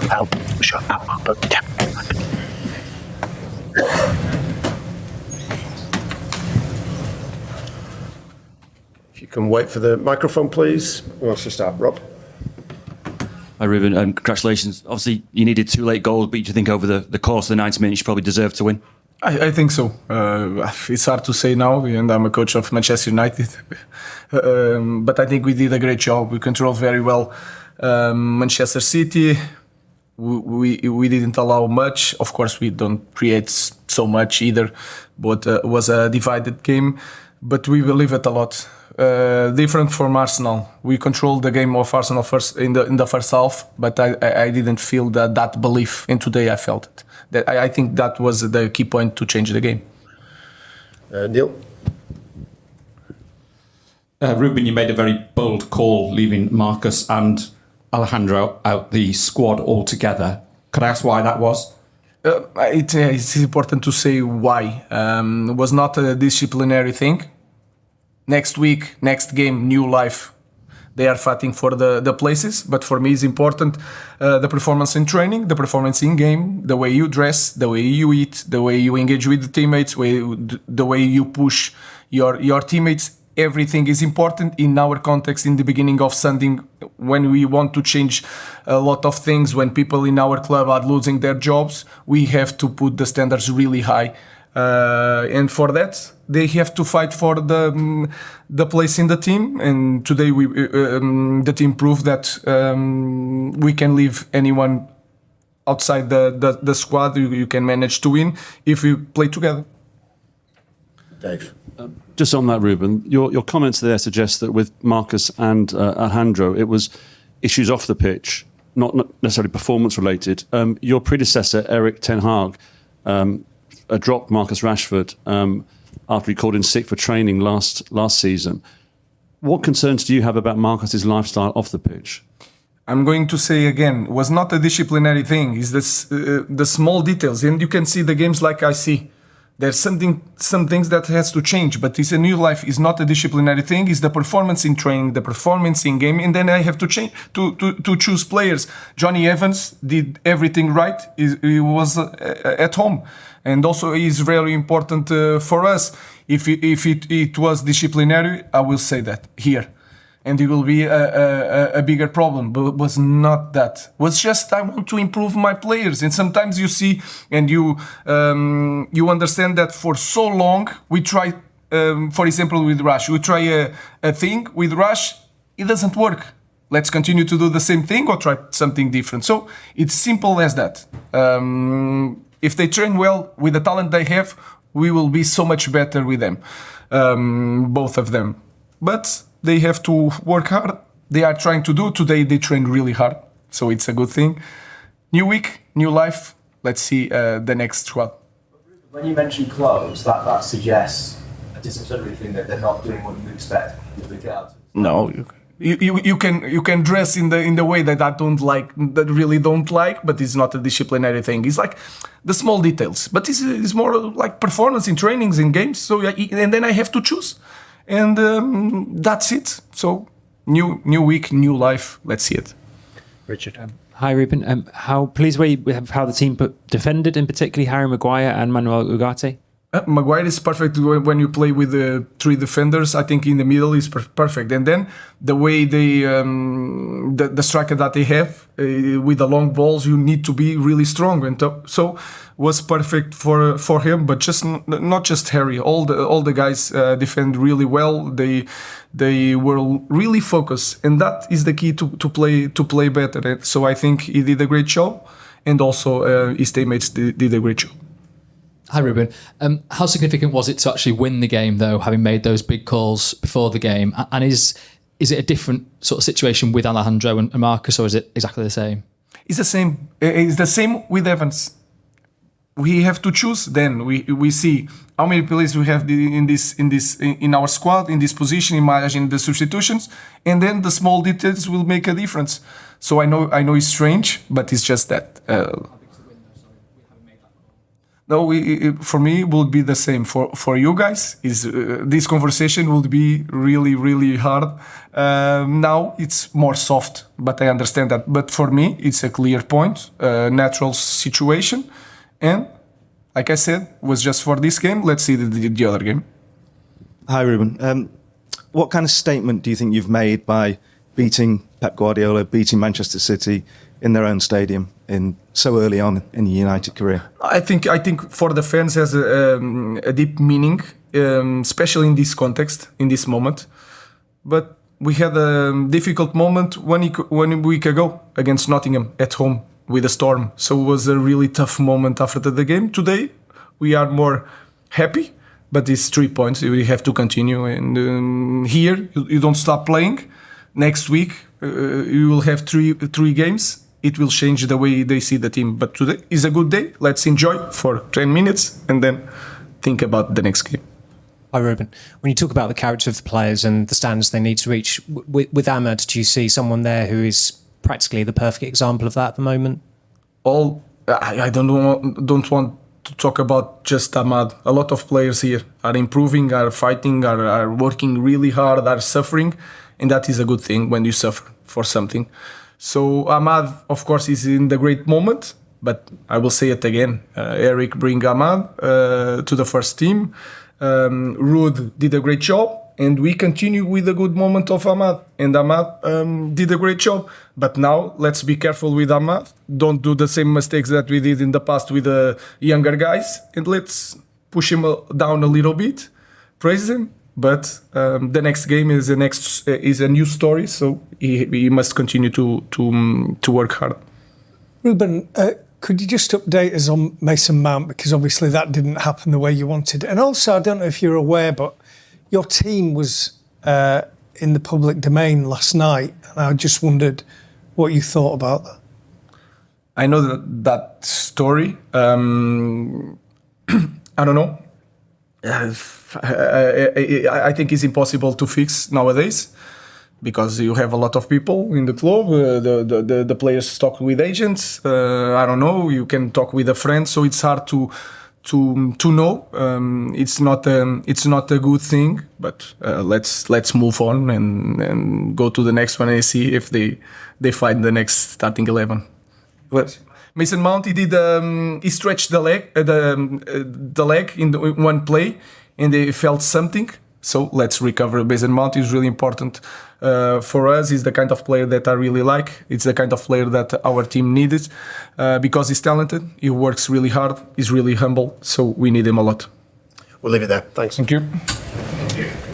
I'll shut up. If you can wait for the microphone, please. Who wants to start? Rob? Hi, Ruben. Congratulations. Obviously, you needed 2 late goals, but you think over the course of the 90 minutes, you probably deserved to win? I think so. It's hard to say now, and I'm a coach of Manchester United. But I think we did a great job. We controlled very well Manchester City. We didn't allow much. Of course, we don't create so much either, but it was a divided game. But we believe it a lot. Different from Arsenal. We controlled the game of Arsenal first in the first half, but I didn't feel that belief. And today I felt it. I think that was the key point to change the game. Neil? Ruben, you made a very bold call leaving Marcus and Alejandro out the squad altogether. Could I ask why that was? It's important to say why. It was not a disciplinary thing. Next week, next game, new life. They are fighting for the places, but for me it's important the performance in training, the performance in game, the way you dress, the way you eat, the way you engage with the teammates, the way you push your teammates. Everything is important in our context in the beginning of Sunday when we want to change a lot of things, when people in our club are losing their jobs, we have to put the standards really high. And for that, they have to fight for the place in the team. And today, the team proved that we can leave anyone outside the squad. You can manage to win if we play together. Dave? Just on that, Ruben, your comments there suggest that with Marcus and Alejandro, it was issues off the pitch, not necessarily performance related. Your predecessor, Erik ten Hag, dropped Marcus Rashford after he called in sick for training last season. What concerns do you have about Marcus's lifestyle off the pitch? I'm going to say again, it was not a disciplinary thing. It's the small details, and you can see the games like I see. There's some things that has to change, but it's a new life. It's not a disciplinary thing. It's the performance in training, the performance in game, and then I have to change to choose players. Johnny Evans did everything right. He was at home, and also is very important for us. If it was disciplinary, I will say that here. And it will be a bigger problem, but it was not that. It was just I want to improve my players, and sometimes you see and you understand that for so long we try. For example, with Rush, we try a thing with Rush, it doesn't work. Let's continue to do the same thing or try something different. So it's simple as that. If they train well with the talent they have, we will be so much better with them, both of them. But they have to work hard. They are trying to do. Today they trained really hard, so it's a good thing. New week, new life. Let's see the next squad. When you mention clothes, that suggests a disciplinary thing that they're not doing what you expect if they get out. No, you can dress in the way that I don't like, that really don't like, but it's not a disciplinary thing. It's like the small details, but it's more like performance in trainings, in games. So and then I have to choose. And that's it. So, new week, new life. Let's see it. Richard? Hi, Ruben. How pleased were you with how the team defended, in particularly Harry Maguire and Manuel Ugarte? Maguire is perfect when you play with the 3 defenders. I think in the middle is perfect. And then the way the striker that they have with the long balls, you need to be really strong. And so was perfect for him. But just not just Harry. All the guys defend really well. They were really focused, and that is the key to play better. So I think he did a great job, and also his teammates did a great job. Hi, Ruben. How significant was it to actually win the game, though, having made those big calls before the game? And is it a different sort of situation with Alejandro and Marcus, or is it exactly the same? It's the same. It's the same with Evans. We have to choose. Then we see how many players we have in our squad, in this position, imagine the substitutions, and then the small details will make a difference. So I know it's strange, but it's just that. No, for me, it would be the same. For you guys, this conversation would be really, really hard. Now it's more soft, but I understand that. But for me, it's a clear point, natural situation. And like I said, was just for this game. Let's see the other game. Hi, Ruben. What kind of statement do you think you've made by beating Pep Guardiola, beating Manchester City in their own stadium so early on in your United career? I think for the fans has a deep meaning, especially in this context, in this moment. But we had a difficult moment one week ago against Nottingham at home with a storm. So it was a really tough moment after the game. Today we are more happy, but it's 3 points. We have to continue. And here you don't stop playing. Next week you will have three games. It will change the way they see the team. But today is a good day. Let's enjoy for 10 minutes and then think about the next game. Hi, Ruben. When you talk about the character of the players and the standards they need to reach, with Ahmad, do you see someone there who is practically the perfect example of that at the moment? I don't want to talk about just Ahmad. A lot of players here are improving, are fighting, are working really hard, are suffering. And that is a good thing when you suffer for something. So Ahmad, of course, is in the great moment, but I will say it again. Eric bring Ahmad to the first team. Ruud did a great job, and we continue with the good moment of Ahmad. And Ahmad did a great job. But now let's be careful with Ahmad. Don't do the same mistakes that we did in the past with the younger guys, and let's push him down a little bit, praise him. But the next game is a new story, so he must continue to work hard. Ruben, could you just update us on Mason Mount, because obviously that didn't happen the way you wanted. And also, I don't know if you're aware, but your team was in the public domain last night, and I just wondered what you thought about that. I know that story. I don't know. I think it's impossible to fix nowadays because you have a lot of people in the club. The players talk with agents. I don't know. You can talk with a friend, so it's hard to know. It's not a good thing. But let's move on and go to the next one and see if they find the next starting 11. But Mason Mount, he stretched the leg in one play, and they felt something. So let's recover. Mason Mount is really important for us. He's the kind of player that I really like. It's the kind of player that our team needed because he's talented. He works really hard. He's really humble. So we need him a lot. We'll leave it there. Thanks. Thank you. Thank you.